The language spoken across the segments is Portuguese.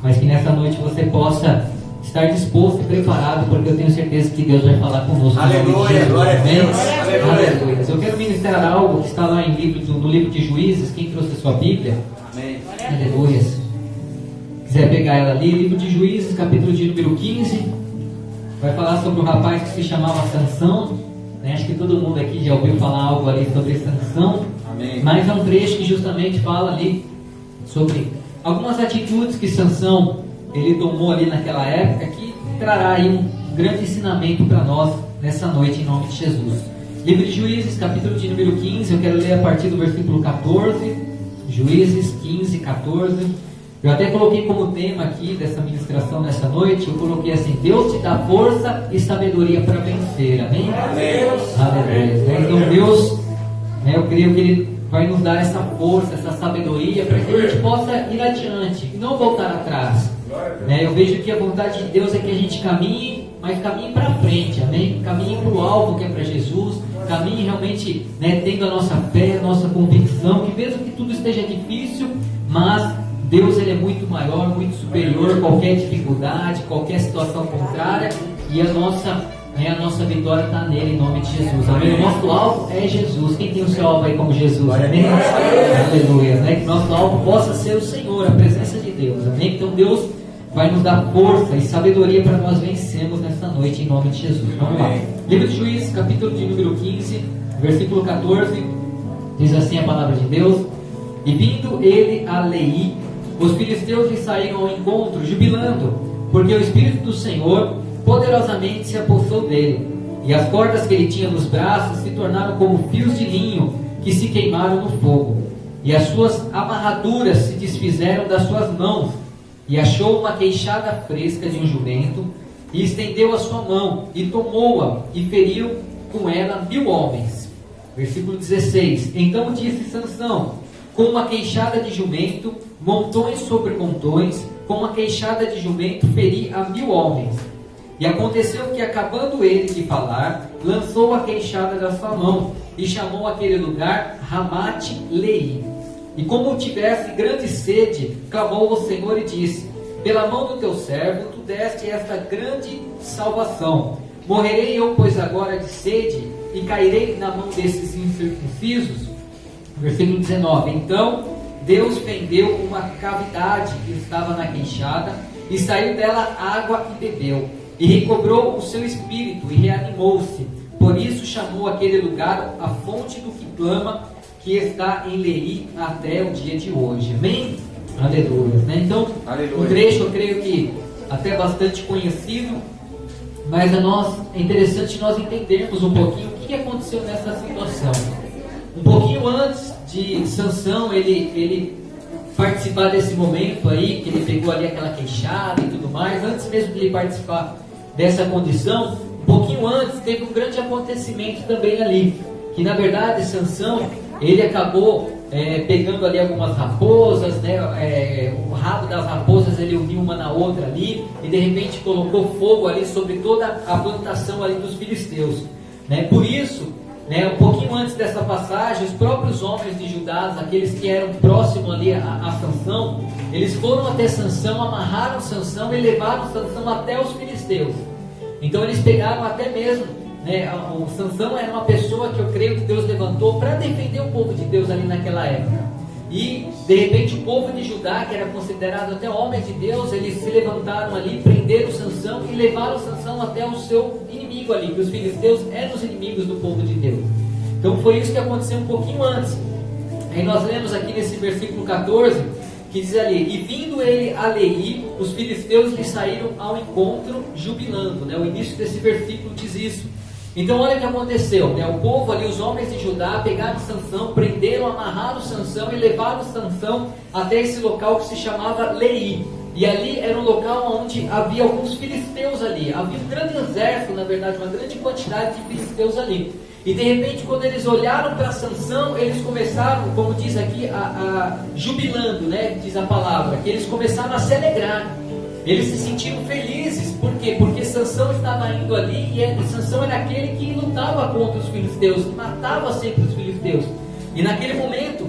mas que nessa noite você possa estar disposto e preparado, porque eu tenho certeza que Deus vai falar conosco. Aleluia, glória a Deus. Aleluia. Eu quero ministrar algo que está lá no livro de Juízes. Quem trouxe a sua Bíblia? Amém. Aleluia. Quiser pegar ela ali, livro de Juízes, capítulo de número 15, vai falar sobre um rapaz que se chamava Sansão, né? Acho que todo mundo aqui já ouviu falar algo ali sobre Sansão. Amém. Mas é um trecho que justamente fala ali sobre algumas atitudes que Sansão ele tomou ali naquela época, que trará aí um grande ensinamento para nós nessa noite, em nome de Jesus. Livro de Juízes, capítulo de número 15, eu quero ler a partir do versículo 14. Juízes 15, 14. Eu até coloquei como tema aqui dessa ministração nessa noite, eu coloquei assim: Deus te dá força e sabedoria para vencer. Amém? Amém. Aleluia. Então Deus, eu creio que Ele vai nos dar essa força, essa sabedoria, para que a gente possa ir adiante e não voltar atrás. Eu vejo que a vontade de Deus é que a gente caminhe, mas caminhe para frente, amém? Caminhe para o alvo que é para Jesus, caminhe realmente, tendo a nossa fé, a nossa convicção, que mesmo que tudo esteja difícil, mas Deus ele é muito maior, muito superior a qualquer dificuldade, qualquer situação contrária, e a nossa vitória está nele, em nome de Jesus, amém? O nosso alvo é Jesus. Quem tem o seu alvo aí como Jesus, amém? Aleluia, que nosso alvo possa ser o Senhor, a presença de Deus, amém? Então Deus vai nos dar força e sabedoria para nós vencermos nessa noite, em nome de Jesus. Vamos lá. Livro de Juízes, capítulo de número 15, versículo 14, diz assim a palavra de Deus: E vindo ele a Leí, os filisteus lhe saíram ao encontro, jubilando, porque o Espírito do Senhor poderosamente se apossou dele, e as cordas que ele tinha nos braços se tornaram como fios de linho que se queimaram no fogo, e as suas amarraduras se desfizeram das suas mãos. E achou uma queixada fresca de um jumento, e estendeu a sua mão, e tomou-a, e feriu com ela 1000 homens. Versículo 16. Então disse Sansão: com uma queixada de jumento, montões sobre montões, com uma queixada de jumento, feri a 1000 homens. E aconteceu que, acabando ele de falar, lançou a queixada da sua mão, e chamou aquele lugar Ramate-Leí. E como tivesse grande sede, clamou ao Senhor e disse: pela mão do teu servo, tu deste esta grande salvação. Morrerei eu, pois, agora de sede, e cairei na mão desses incircuncisos? Versículo 19. Então Deus fendeu uma cavidade que estava na queixada, e saiu dela água e bebeu, e recobrou o seu espírito, e reanimou-se. Por isso chamou aquele lugar a fonte do que clama, que está em Leí até o dia de hoje. Amém? Aleluia. Então, Aleluia. Um trecho, eu creio que até bastante conhecido, mas é interessante nós entendermos um pouquinho o que aconteceu nessa situação. Um pouquinho antes de Sansão ele participar desse momento aí, que ele pegou ali aquela queixada e tudo mais, antes mesmo de ele participar dessa condição, um pouquinho antes teve um grande acontecimento também ali, que na verdade Sansão ele acabou pegando ali algumas raposas, o rabo das raposas ele uniu uma na outra ali, e de repente colocou fogo ali sobre toda a plantação ali dos filisteus, Por isso, um pouquinho antes dessa passagem, os próprios homens de Judá, aqueles que eram próximos ali a Sansão, eles foram até Sansão, amarraram Sansão e levaram Sansão até os filisteus. Então eles pegaram até mesmo, o Sansão era uma pessoa que eu creio que Deus levantou para defender o povo de Deus ali naquela época. E de repente o povo de Judá, que era considerado até homens de Deus, eles se levantaram ali, prenderam Sansão e levaram Sansão até o seu inimigo ali, que os filisteus eram os inimigos do povo de Deus. Então foi isso que aconteceu um pouquinho antes. Aí nós lemos aqui nesse versículo 14, que diz ali: e vindo ele a Leí, os filisteus lhe saíram ao encontro jubilando. O início desse versículo diz isso. Então olha o que aconteceu, o povo ali, os homens de Judá, pegaram Sansão, prenderam, amarraram Sansão e levaram Sansão até esse local que se chamava Leí. E ali era um local onde havia alguns filisteus ali, havia um grande exército, na verdade, uma grande quantidade de filisteus ali. E de repente, quando eles olharam para Sansão, eles começaram, como diz aqui, a jubilando, diz a palavra, que eles começaram a se alegrar. Eles se sentiram felizes. Por quê? Porque Sansão estava indo ali, e Sansão era aquele que lutava contra os filisteus, que matava sempre os filisteus. E naquele momento,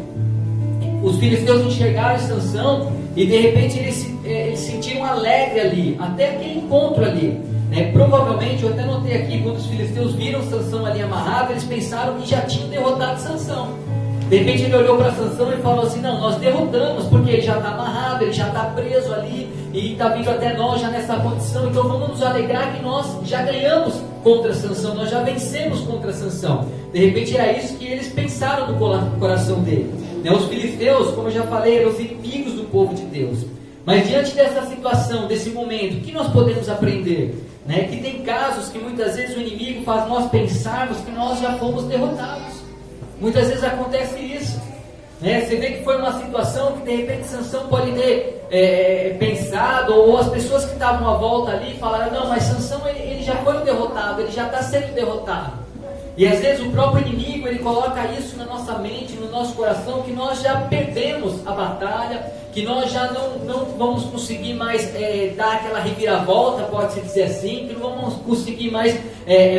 os filisteus enxergaram Sansão, e de repente eles eles se sentiram alegres ali, até aquele encontro ali. Provavelmente, eu até notei aqui, quando os filisteus viram Sansão ali amarrado, eles pensaram que já tinham derrotado Sansão. De repente ele olhou para Sansão e falou assim: não, nós derrotamos, porque ele já está amarrado, ele já está preso ali, e está vindo até nós já nessa condição, então vamos nos alegrar que nós já ganhamos contra Sansão, nós já vencemos contra Sansão. De repente era isso que eles pensaram no coração dele. Os filisteus, como eu já falei, eram os inimigos do povo de Deus. Mas diante dessa situação, desse momento, o que nós podemos aprender? Que tem casos que muitas vezes o inimigo faz nós pensarmos que nós já fomos derrotados. Muitas vezes acontece isso. Você vê que foi uma situação que de repente Sansão pode ter pensado, ou as pessoas que estavam à volta ali falaram: não, mas Sansão ele já foi um derrotado, ele já está sendo derrotado. E às vezes o próprio inimigo ele coloca isso na nossa mente, no nosso coração, que nós já perdemos a batalha, que nós já não vamos conseguir mais dar aquela reviravolta, pode-se dizer assim, que não vamos conseguir mais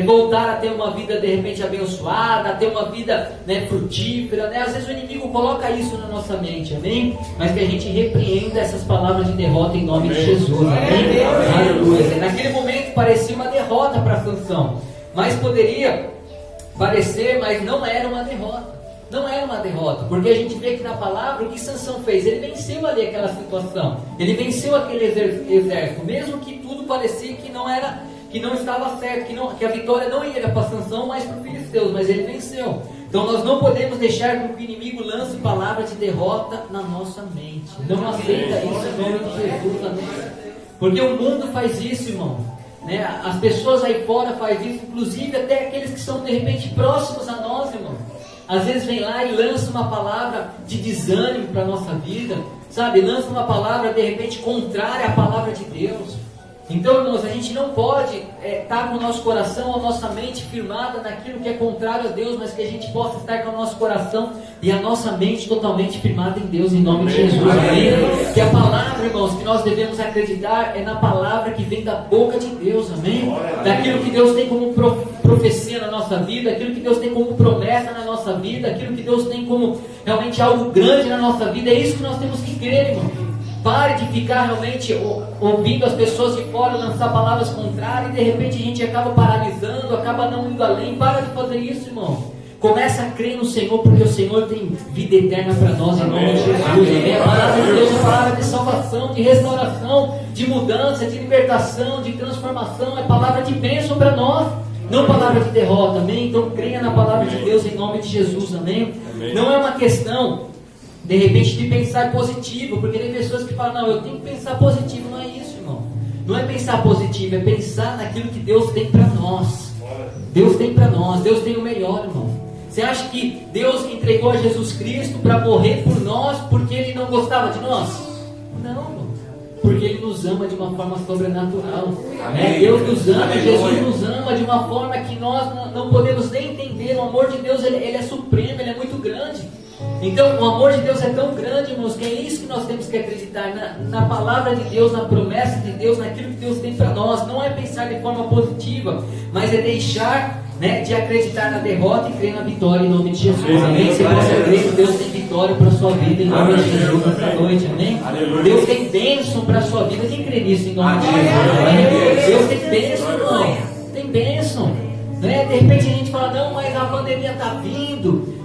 voltar a ter uma vida de repente abençoada, a ter uma vida frutífera. Às vezes o inimigo coloca isso na nossa mente, amém? Mas que a gente repreenda essas palavras de derrota em nome de Jesus, amém? Aleluia. Naquele momento parecia uma derrota para Sansão, mas poderia parecer, mas não era uma derrota. Não era uma derrota, porque a gente vê que na palavra o que Sansão fez, ele venceu ali aquela situação, ele venceu aquele exército, mesmo que tudo parecia que não estava certo, que a vitória não ia para Sansão, mas para os filisteus, mas ele venceu. Então nós não podemos deixar que o inimigo lance palavras de derrota na nossa mente. Não aceita isso em nome de Jesus, amém? Porque o mundo faz isso, irmão. As pessoas aí fora fazem isso, inclusive até aqueles que são de repente próximos a nós, irmão. Às vezes vem lá e lança uma palavra de desânimo para a nossa vida, sabe? Lança uma palavra de repente contrária à palavra de Deus. Então, irmãos, a gente não pode estar com o nosso coração, a nossa mente firmada naquilo que é contrário a Deus, mas que a gente possa estar com o nosso coração e a nossa mente totalmente firmada em Deus, em nome de Jesus, amém? Que a palavra, irmãos, que nós devemos acreditar é na palavra que vem da boca de Deus, amém? Daquilo que Deus tem como profecia na nossa vida, aquilo que Deus tem como promessa na nossa vida, aquilo que Deus tem como realmente algo grande na nossa vida. É isso que nós temos que crer, irmão. Pare de ficar realmente ouvindo as pessoas de fora lançar palavras contrárias e de repente a gente acaba paralisando, acaba não indo além. Para de fazer isso, irmão. Começa a crer no Senhor, porque o Senhor tem vida eterna para nós, em nome de Jesus. Amém? A palavra de Deus é a palavra de salvação, de restauração, de mudança, de libertação, de transformação. É palavra de bênção para nós, não palavra de derrota, amém? Então creia na palavra de Deus em nome de Jesus, amém? Não é uma questão de repente de pensar positivo, porque tem pessoas que falam: não, eu tenho que pensar positivo. Não é isso, irmão. Não é pensar positivo, é pensar naquilo que Deus tem para nós. Deus tem para nós, Deus tem o melhor, irmão. Você acha que Deus entregou a Jesus Cristo para morrer por nós porque Ele não gostava de nós? Não, irmão. Porque Ele nos ama de uma forma sobrenatural. Deus nos ama, Jesus nos ama de uma forma que nós não podemos nem entender. O amor de Deus ele é supremo, Ele é muito grande. Então o amor de Deus é tão grande, irmãos, que é isso que nós temos que acreditar na palavra de Deus, na promessa de Deus, naquilo que Deus tem para nós. Não é pensar de forma positiva, mas é deixar de acreditar na derrota e crer na vitória em nome de Jesus, amém? Você possa crer que Deus tem vitória para a sua vida em nome de Jesus nessa noite, amém? Deus tem bênção para a sua vida. Quem crê nisso em nome de Jesus, amém? Deus tem bênção, irmão, tem bênção. De repente a gente fala: não, mas a pandemia está vindo,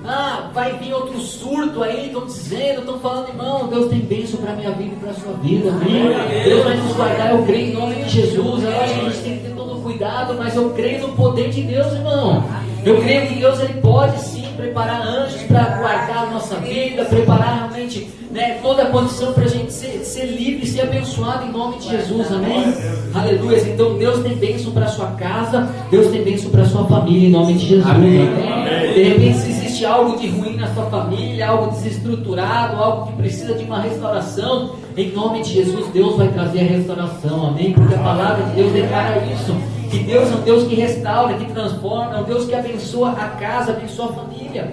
vai vir outro surto aí, estão dizendo, estão falando. Irmão, Deus tem bênção para a minha vida e para a sua vida, amém? Deus vai nos guardar, eu creio em nome de Jesus. Eu acho que a gente tem que ter todo cuidado, mas eu creio no poder de Deus, irmão. Eu creio que Deus ele pode sim preparar anjos para guardar a nossa vida, preparar realmente toda a condição para a gente ser livre, ser abençoado em nome de Jesus, amém? Aleluia. Então Deus tem bênção para a sua casa, Deus tem bênção para a sua família em nome de Jesus, amém? De repente, se existe algo de ruim na sua família, algo desestruturado, algo que precisa de uma restauração, em nome de Jesus Deus vai trazer a restauração, amém? Porque a palavra de Deus declara isso, que Deus é um Deus que restaura, que transforma, é um Deus que abençoa a casa, abençoa a família.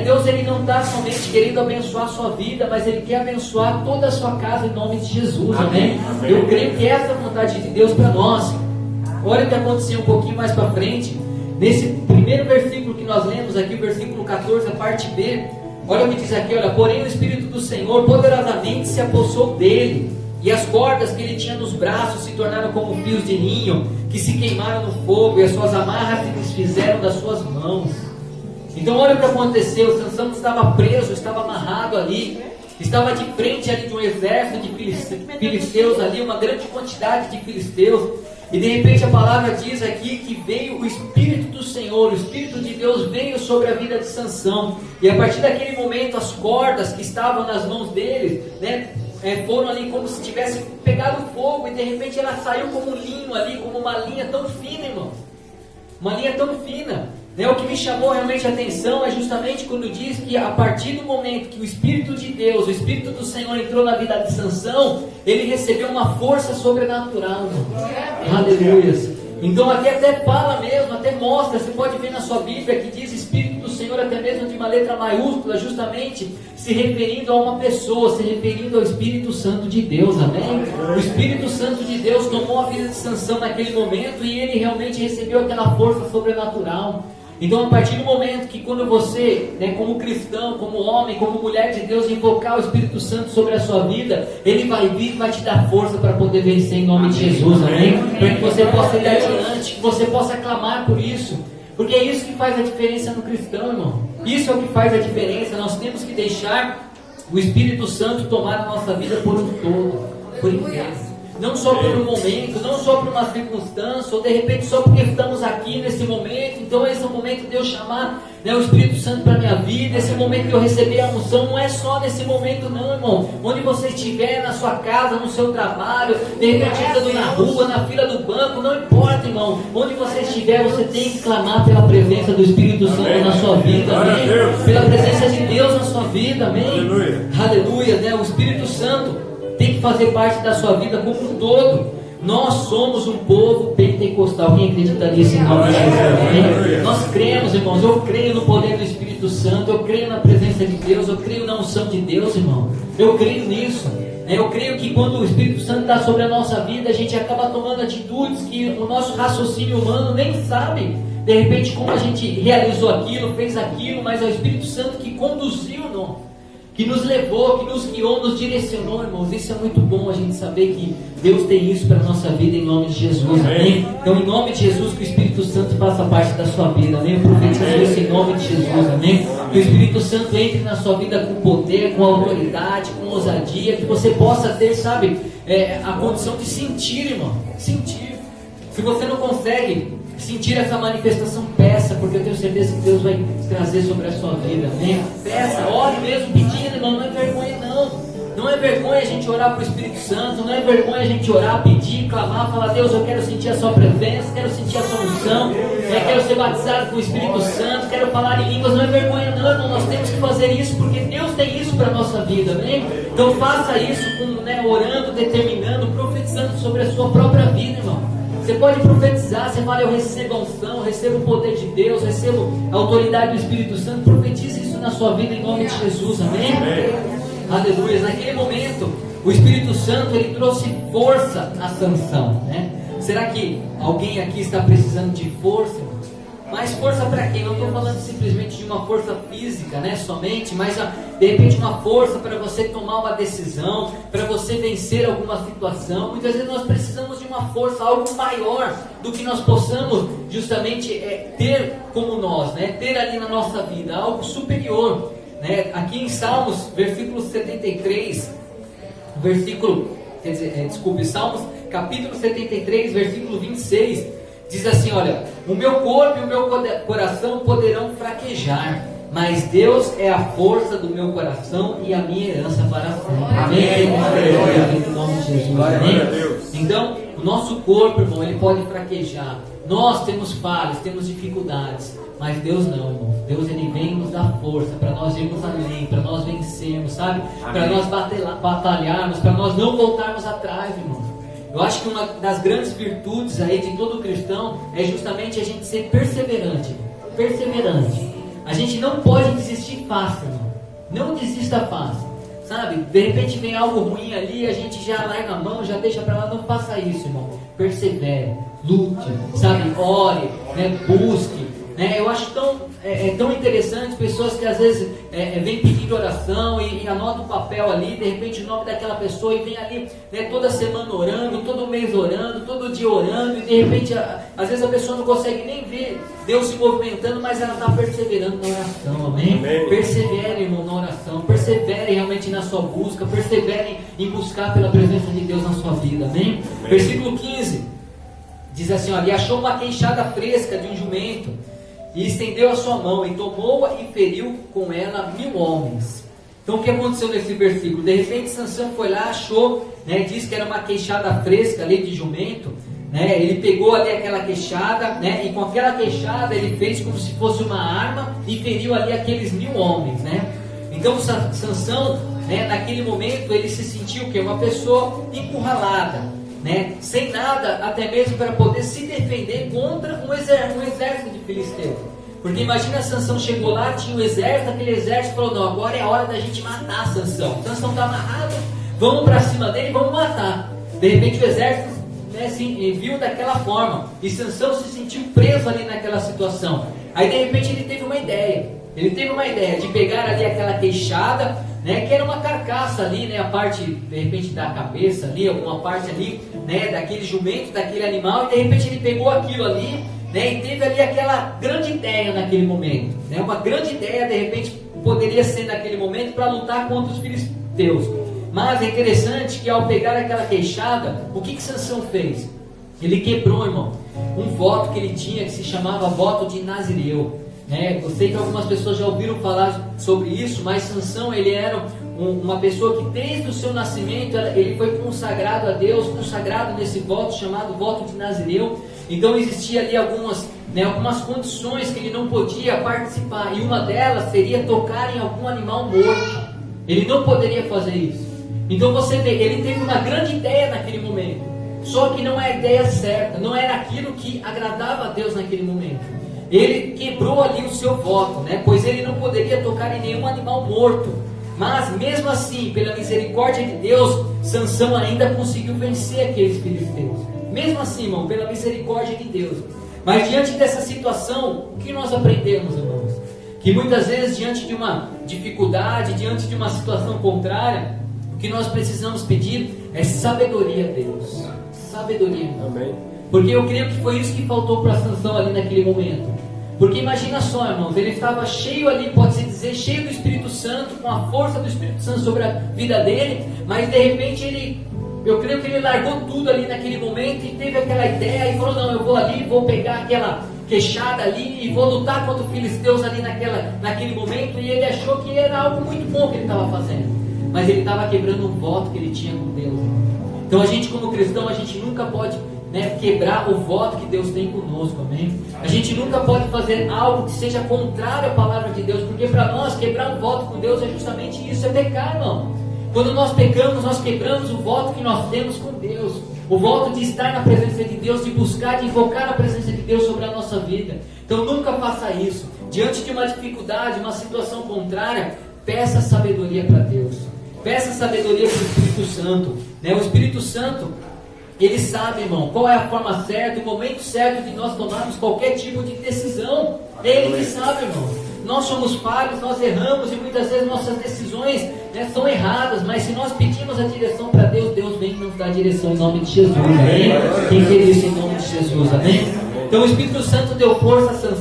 Deus ele não está somente querendo abençoar a sua vida, mas Ele quer abençoar toda a sua casa em nome de Jesus, amém? Eu creio que essa é a vontade de Deus para nós. Olha o que aconteceu um pouquinho mais para frente, nesse primeiro versículo que nós lemos aqui, o versículo 14, a parte B. Olha o que diz aqui, olha: porém o Espírito do Senhor poderosamente se apossou dele, E as cordas que ele tinha nos braços se tornaram como fios de linho, que se queimaram no fogo, e as suas amarras se desfizeram das suas mãos. Então olha o que aconteceu. Sansão estava preso, estava amarrado ali, estava de frente ali de um exército de filisteus ali, uma grande quantidade de filisteus. E de repente a palavra diz aqui que veio o Espírito do Senhor, o Espírito de Deus veio sobre a vida de Sansão. E a partir daquele momento as cordas que estavam nas mãos dele, foram ali como se tivessem pegado fogo, e de repente ela saiu como um linho ali, como uma linha tão fina, irmão. Uma linha tão fina. O que me chamou realmente a atenção é justamente quando diz que a partir do momento que o Espírito de Deus, o Espírito do Senhor entrou na vida de Sansão, ele recebeu uma força sobrenatural, irmão. Aleluia. Então aqui até fala mesmo, até mostra, você pode ver na sua Bíblia que diz Espírito do Senhor até mesmo de uma letra maiúscula, justamente se referindo a uma pessoa, se referindo ao Espírito Santo de Deus, amém? O Espírito Santo de Deus tomou a vida de Sansão naquele momento e ele realmente recebeu aquela força sobrenatural. Então a partir do momento que quando você, como cristão, como homem, como mulher de Deus, invocar o Espírito Santo sobre a sua vida, ele vai vir e vai te dar força para poder vencer em nome de Jesus, amém? Para que você possa ir adiante, que você possa clamar por isso, porque é isso que faz a diferença no cristão, irmão. Isso é o que faz a diferença. Nós temos que deixar o Espírito Santo tomar a nossa vida por um todo, por inteiro. Não só por um momento, não só por uma circunstância, ou de repente só porque estamos aqui nesse momento. Então esse é o momento de eu chamar o Espírito Santo para a minha vida, esse é o momento de eu receber a unção. Não é só nesse momento não, irmão. Onde você estiver, na sua casa, no seu trabalho, de repente andando na rua, na fila do banco, não importa, irmão. Onde você estiver, você tem que clamar pela presença do Espírito Santo na sua vida, amém? Pela presença de Deus na sua vida, amém? Aleluia, O Espírito Santo tem que fazer parte da sua vida como um todo. Nós somos um povo pentecostal. Quem acredita nisso em nome de Jesus? Nós cremos, irmãos. Eu creio no poder do Espírito Santo. Eu creio na presença de Deus. Eu creio na unção de Deus, irmão. Eu creio nisso. Eu creio que quando o Espírito Santo está sobre a nossa vida, a gente acaba tomando atitudes que o nosso raciocínio humano nem sabe. De repente, como a gente realizou aquilo, fez aquilo, mas é o Espírito Santo que conduziu, não? Que nos levou, que nos guiou, nos direcionou, irmãos. Isso é muito bom a gente saber que Deus tem isso para a nossa vida em nome de Jesus, amém? Então em nome de Jesus que o Espírito Santo faça parte da sua vida, amém? Eu profetizo isso em nome de Jesus, amém? Que o Espírito Santo entre na sua vida com poder, com autoridade, com ousadia, que você possa ter, sabe, a condição de sentir, irmão, sentir. Se você não consegue sentir essa manifestação, peça, porque eu tenho certeza que Deus vai trazer sobre a sua vida, amém? Peça, ore mesmo pedindo, irmão, não é vergonha não. Não é vergonha a gente orar para o Espírito Santo, não é vergonha a gente orar, pedir, clamar, falar: Deus, eu quero sentir a sua presença, quero sentir a sua unção, quero ser batizado com o Espírito Santo, quero falar em línguas. Não é vergonha não, irmão. Nós temos que fazer isso porque Deus tem isso para a nossa vida, amém? Então faça isso orando, determinando, profetizando sobre a sua própria vida, irmão. Você pode profetizar, você fala: eu recebo a unção, eu recebo o poder de Deus, eu recebo a autoridade do Espírito Santo. Profetize isso na sua vida em nome de Jesus, amém? Aleluia. Naquele momento, o Espírito Santo, ele trouxe força à Sansão, Será que alguém aqui está precisando de força? Mas força para quê? Não estou falando simplesmente de uma força física, somente, mas de repente uma força para você tomar uma decisão, para você vencer alguma situação. Muitas vezes nós precisamos de uma força, algo maior do que nós possamos justamente ter como nós, ter ali na nossa vida, algo superior. Aqui em Salmos, versículo 73, Salmos capítulo 73, versículo 26, diz assim: olha, o meu corpo e o meu coração poderão fraquejar, mas Deus é a força do meu coração e a minha herança para sempre. Amém? Em nome de Jesus, amém? Então, o nosso corpo, irmão, ele pode fraquejar. Nós temos falhas, temos dificuldades, mas Deus não, irmão. Deus, ele vem nos dar força para nós irmos além, para nós vencermos, sabe? Para nós batalharmos, para nós não voltarmos atrás, irmão. Eu acho que uma das grandes virtudes aí de todo cristão é justamente a gente ser perseverante. Perseverante. A gente não pode desistir fácil, irmão. Não desista fácil, sabe? De repente vem algo ruim ali, a gente já larga a mão, já deixa para lá. Não faça isso, irmão. Persevere, lute, sabe? Ore, busque, né? Eu acho tão interessante pessoas que às vezes vêm pedindo oração e anotam o papel ali, de repente o nome daquela pessoa, e vem ali, né, toda semana orando, todo mês orando, todo dia orando, e de repente às vezes a pessoa não consegue nem ver Deus se movimentando, mas ela está perseverando na oração, amém? Perseverem, irmão, na oração, perseverem realmente na sua busca, perseverem em buscar pela presença de Deus na sua vida, amém? Versículo 15 diz assim, olha, e achou uma queixada fresca de um jumento, e estendeu a sua mão, e tomou-a e feriu com ela 1000 homens. Então o que aconteceu nesse versículo? De repente Sansão foi lá, achou, né, diz que era uma queixada fresca ali de jumento, né, ele pegou ali aquela queixada, né, e com aquela queixada ele fez como se fosse uma arma, e feriu ali aqueles 1000 homens, né. Então Sansão, né, naquele momento ele se sentiu que uma pessoa encurralada, né, sem nada, até mesmo para poder se defender contra um exército de filisteus. Porque imagina, Sansão chegou lá, tinha um exército, aquele exército falou, não, agora é a hora da gente matar Sansão. Sansão está amarrado, vamos para cima dele, vamos matar. De repente o exército, né, assim, viu daquela forma, e Sansão se sentiu preso ali naquela situação. Aí de repente ele teve uma ideia de pegar ali aquela queixada, né, que era uma carcaça ali, né, a parte de repente da cabeça ali, alguma parte ali, né, daquele jumento, daquele animal, e de repente ele pegou aquilo ali, né, e teve ali aquela grande ideia naquele momento, né, uma grande ideia, de repente poderia ser naquele momento para lutar contra os filisteus. Mas é interessante que ao pegar aquela queixada, o que Sansão fez? Ele quebrou, irmão, um voto que ele tinha, que se chamava voto de Nazireu. Eu sei que algumas pessoas já ouviram falar sobre isso, mas Sansão, ele era uma pessoa que desde o seu nascimento ele foi consagrado a Deus, consagrado nesse voto chamado voto de Nazireu. Então existia ali algumas condições que ele não podia participar, e uma delas seria tocar em algum animal morto. Ele não poderia fazer isso. Então você vê, ele teve uma grande ideia naquele momento, só que não é a ideia certa, não era aquilo que agradava a Deus naquele momento. Ele quebrou ali o seu voto, né? Pois ele não poderia tocar em nenhum animal morto. Mas mesmo assim, pela misericórdia de Deus, Sansão ainda conseguiu vencer aqueles filisteus. Mesmo assim, irmão, pela misericórdia de Deus. Mas diante dessa situação, o que nós aprendemos, irmãos? Que muitas vezes, diante de uma dificuldade, diante de uma situação contrária, o que nós precisamos pedir é sabedoria a Deus. Sabedoria. Amém. Porque eu creio que foi isso que faltou para Sansão ali naquele momento. Porque imagina só, irmãos, ele estava cheio ali, pode-se dizer, cheio do Espírito Santo, com a força do Espírito Santo sobre a vida dele, mas de repente eu creio que ele largou tudo ali naquele momento e teve aquela ideia e falou, não, eu vou ali, vou pegar aquela queixada ali e vou lutar contra os filisteus ali naquele momento, e ele achou que era algo muito bom que ele estava fazendo, mas ele estava quebrando um voto que ele tinha com Deus. Então a gente como cristão, a gente nunca pode, né, quebrar o voto que Deus tem conosco, amém? A gente nunca pode fazer algo que seja contrário à palavra de Deus, porque para nós quebrar um voto com Deus é justamente isso, é pecar, irmão. Quando nós pecamos, nós quebramos o voto que nós temos com Deus, o voto de estar na presença de Deus, de buscar, de invocar a presença de Deus sobre a nossa vida. Então nunca faça isso. Diante de uma dificuldade, uma situação contrária, peça sabedoria para Deus, peça sabedoria para o Espírito Santo, né? O Espírito Santo, ele sabe, irmão, qual é a forma certa, o momento certo de nós tomarmos qualquer tipo de decisão. É Ele que sabe, irmão. Nós somos falhos, nós erramos e muitas vezes nossas decisões, né, são erradas, mas se nós pedimos a direção para Deus, Deus vem nos dar a direção em nome de Jesus, amém? Quem quer isso em nome de Jesus, amém? Então o Espírito Santo deu força a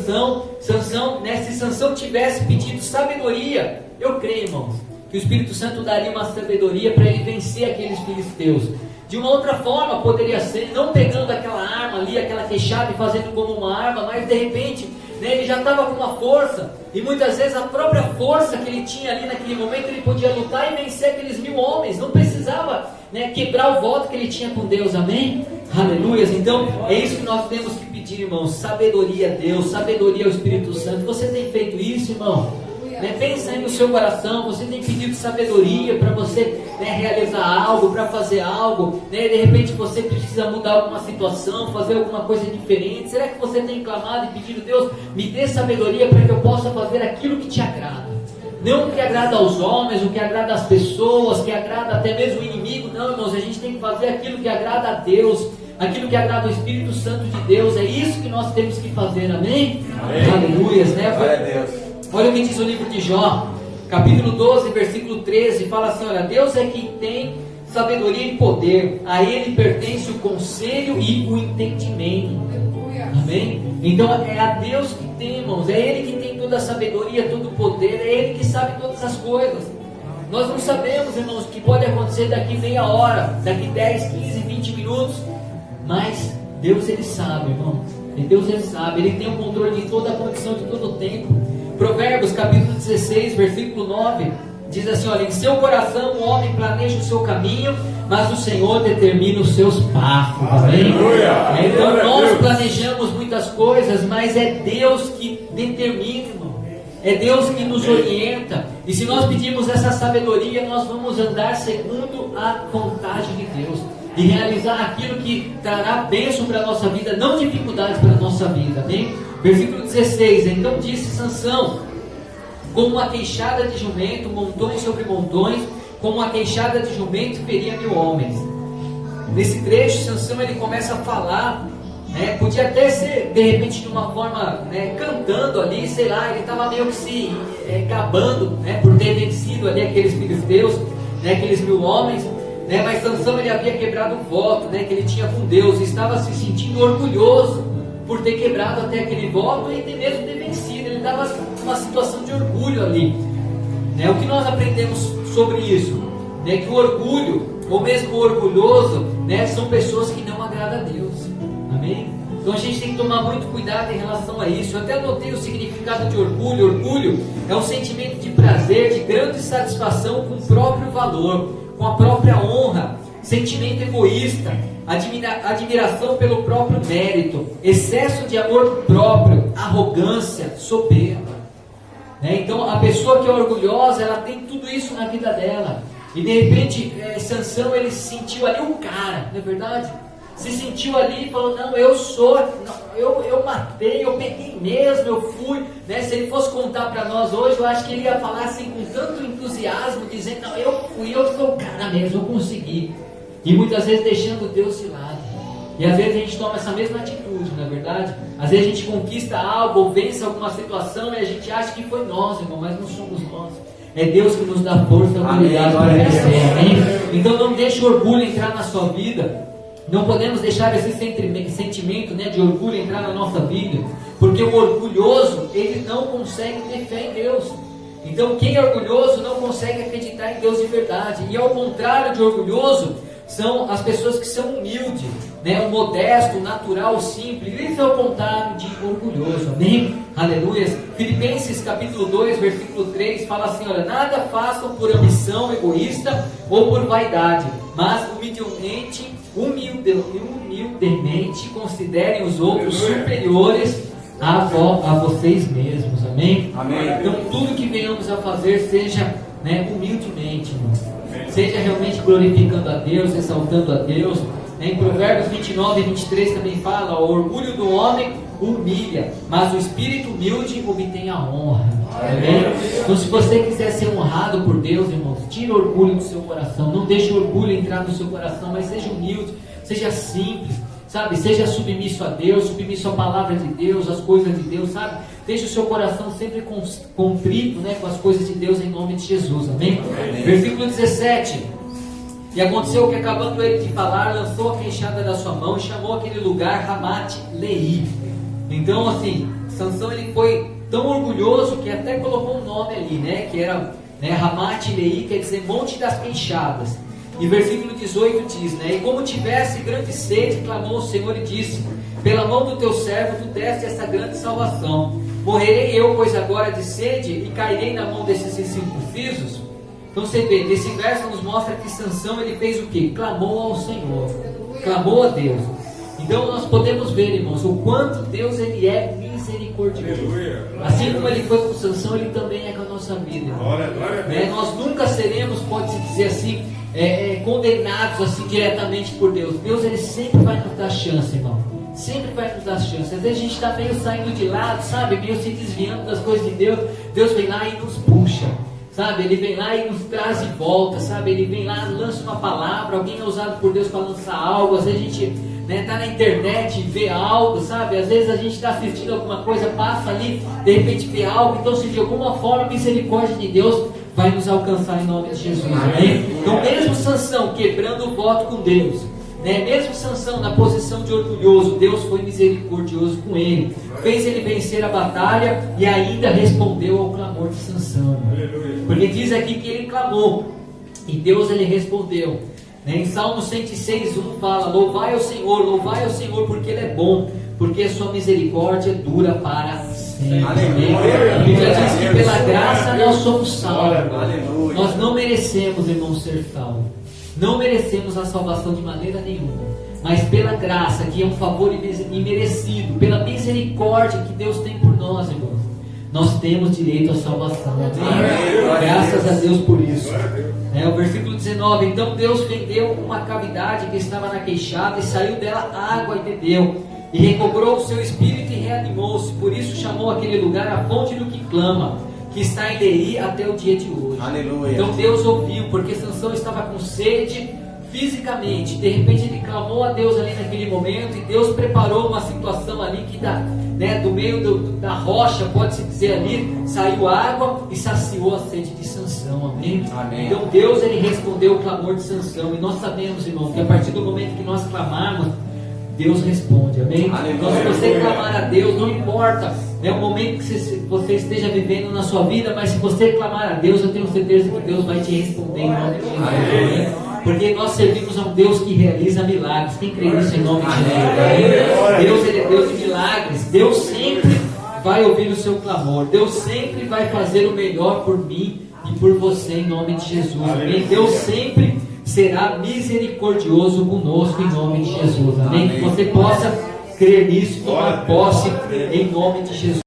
Sansão, né, se Sansão tivesse pedido sabedoria, eu creio, irmãos, que o Espírito Santo daria uma sabedoria para ele vencer aqueles filisteus. De uma outra forma poderia ser, não pegando aquela arma ali, aquela queixada e fazendo como uma arma, mas de repente, né, ele já estava com uma força, e muitas vezes a própria força que ele tinha ali naquele momento, ele podia lutar e vencer aqueles 1000 homens, não precisava, né, quebrar o voto que ele tinha com Deus, amém? Aleluias. Então é isso que nós temos que pedir, irmãos, sabedoria a Deus, sabedoria ao Espírito Santo. Você tem feito isso, irmão? Né, pensa aí no seu coração, você tem pedido sabedoria para você, né, realizar algo, para fazer algo, né, de repente você precisa mudar alguma situação, fazer alguma coisa diferente. Será que você tem clamado e pedido, Deus, me dê sabedoria para que eu possa fazer aquilo que te agrada? Não o que agrada aos homens, o que agrada às pessoas, que agrada até mesmo o inimigo. Não, irmãos, a gente tem que fazer aquilo que agrada a Deus, aquilo que agrada o Espírito Santo de Deus. É isso que nós temos que fazer, amém? Amém. Aleluias, né? Glória a Deus. Olha o que diz o livro de Jó, capítulo 12, versículo 13, fala assim, olha, Deus é quem tem sabedoria e poder, a Ele pertence o conselho e o entendimento. Amém? Então é a Deus que tem, irmãos, é Ele que tem toda a sabedoria, todo o poder, é Ele que sabe todas as coisas. Nós não sabemos, irmãos, o que pode acontecer daqui meia hora, daqui 10, 15, 20 minutos, mas Deus Ele sabe, irmão. E Deus Ele sabe, Ele tem o controle de toda a condição, de todo o tempo. Provérbios capítulo 16, versículo 9, diz assim, olha, em seu coração o homem planeja o seu caminho, mas o Senhor determina os seus passos. Amém? Então nós planejamos muitas coisas, mas é Deus que determina, irmão. É Deus que nos orienta. E se nós pedirmos essa sabedoria, nós vamos andar segundo a vontade de Deus e realizar aquilo que trará bênção para a nossa vida, não dificuldades para a nossa vida. Amém? Versículo 16, então disse Sansão, como uma queixada de jumento, montões sobre montões, como uma queixada de jumento feria 1000 homens. Nesse trecho, Sansão ele começa a falar, né, podia até ser de repente de uma forma, né, cantando ali, sei lá, ele estava meio que se gabando, né, por ter vencido ali aqueles filisteus, né, aqueles 1000 homens, né, mas Sansão ele havia quebrado o voto, né, que ele tinha com Deus, e estava se sentindo orgulhoso por ter quebrado até aquele voto e mesmo ter vencido. Ele estava numa situação de orgulho ali, né? O que nós aprendemos sobre isso, né? Que o orgulho, ou mesmo o orgulhoso, né, são pessoas que não agradam a Deus. Amém? Então a gente tem que tomar muito cuidado em relação a isso. Eu até anotei o significado de orgulho. Orgulho é um sentimento de prazer, de grande satisfação com o próprio valor, com a própria honra, sentimento egoísta, admiração pelo próprio mérito, excesso de amor próprio, arrogância, soberba, né? Então a pessoa que é orgulhosa, ela tem tudo isso na vida dela, e de repente Sansão ele se sentiu ali um cara, não é verdade? Se sentiu ali e falou, não, eu sou, eu matei, eu peguei mesmo, eu fui, né? Se ele fosse contar para nós hoje, eu acho que ele ia falar assim com tanto entusiasmo, dizendo, não, eu fui, eu sou o cara mesmo, eu consegui. E muitas vezes deixando Deus de lado. E às vezes a gente toma essa mesma atitude, não é verdade? Às vezes a gente conquista algo ou vence alguma situação e a gente acha que foi nós, irmão, mas não somos nós. É Deus que nos dá força e autoridade para vencer. Amém? Então não deixe o orgulho entrar na sua vida. Não podemos deixar esse sentimento, né, de orgulho entrar na nossa vida, porque o orgulhoso, ele não consegue ter fé em Deus. Então quem é orgulhoso não consegue acreditar em Deus de verdade. E ao contrário de orgulhoso, são as pessoas que são humildes, né? O modesto, o natural, o simples. Isso é o contrário de orgulhoso. Amém? Aleluia. Filipenses capítulo 2, versículo 3 fala assim, olha, nada façam por ambição egoísta ou por vaidade, mas humildemente considerem os outros superiores a vocês mesmos. Amém? Amém. Então tudo que venhamos a fazer seja, né, humildemente, irmão. Seja realmente glorificando a Deus, exaltando a Deus. Em Provérbios 29 e 23 também fala, o orgulho do homem humilha, mas o espírito humilde obtém a honra. Amém? Então se você quiser ser honrado por Deus, irmãos, tira o orgulho do seu coração. Não deixe o orgulho entrar no seu coração, mas seja humilde, seja simples, sabe? Seja submisso a Deus, submisso à palavra de Deus, às coisas de Deus, sabe? Deixe o seu coração sempre contrito, né, com as coisas de Deus, em nome de Jesus. Amém? Amém. Versículo 17. E aconteceu que, acabando ele de falar, lançou a queixada da sua mão e chamou aquele lugar Ramate-Leí. Então, assim, Sansão ele foi tão orgulhoso que até colocou um nome ali, né? Que era, né, Ramate-Leí, quer dizer Monte das Queixadas. E versículo 18 diz, né? E como tivesse grande sede, clamou o Senhor e disse, pela mão do teu servo tu deste essa grande salvação. Morrerei eu, pois agora de sede, e cairei na mão desses incircuncisos? Então você vê, nesse verso nos mostra que Sansão ele fez o quê? Clamou ao Senhor, clamou a Deus. Então nós podemos ver, irmãos, o quanto Deus ele é misericordioso. Assim como ele foi com Sansão, ele também é com a nossa vida. Nós nunca seremos, pode-se dizer assim, condenados assim diretamente por Deus. Deus ele sempre vai nos dar chance, irmão. Sempre vai nos dar chance. Às vezes a gente está meio saindo de lado, sabe? Meio se desviando das coisas de Deus. Deus vem lá e nos puxa. sabe? Ele vem lá e nos traz de volta, sabe? Ele vem lá, lança uma palavra, alguém é usado por Deus para lançar algo. Às vezes a gente tá na internet e vê algo, sabe? Às vezes a gente está assistindo alguma coisa, passa ali, de repente vê algo. Então, se de alguma forma a misericórdia de Deus vai nos alcançar em nome de Jesus, amém? Então, mesmo Sansão quebrando o voto com Deus, mesmo Sansão na posição de orgulhoso, Deus foi misericordioso com ele, fez ele vencer a batalha e ainda respondeu ao clamor de Sansão, porque diz aqui que ele clamou e Deus ele respondeu. Em Salmo 106:1 fala: louvai ao Senhor, porque Ele é bom, porque a sua misericórdia dura para sempre. A Bíblia diz que pela graça nós somos salvos. Nós não merecemos, irmãos, ser salvos. Não merecemos a salvação de maneira nenhuma. Mas pela graça, que é um favor imerecido, pela misericórdia que Deus tem por nós, irmãos, nós temos direito à salvação. Amém? Graças a Deus por isso. O versículo 19: então Deus fendeu uma cavidade que estava na queixada, e saiu dela água e bebeu, e recobrou o seu espírito e reanimou-se. Por isso chamou aquele lugar a fonte do que clama, que está em Lei até o dia de hoje. Aleluia. Então Deus ouviu, porque Sansão estava com sede fisicamente. De repente ele clamou a Deus ali naquele momento, e Deus preparou uma situação ali que do meio da rocha, pode-se dizer ali, saiu água e saciou a sede de Sansão, amém? Amém. Então Deus ele respondeu o clamor de Sansão, e nós sabemos, irmão, que a partir do momento que nós clamarmos, Deus responde, amém? Então, se você clamar a Deus, não importa o momento que você esteja vivendo na sua vida, mas se você clamar a Deus, eu tenho certeza que Deus vai te responder em nome de Jesus, amém? Porque nós servimos a um Deus que realiza milagres. Quem crê nisso em nome de Jesus? Deus, ele é Deus de milagres. Deus sempre vai ouvir o seu clamor. Deus sempre vai fazer o melhor por mim e por você em nome de Jesus, amém? Deus sempre será misericordioso conosco em nome de Jesus, amém? Que você possa crer nisso, tomar posse em nome de Jesus.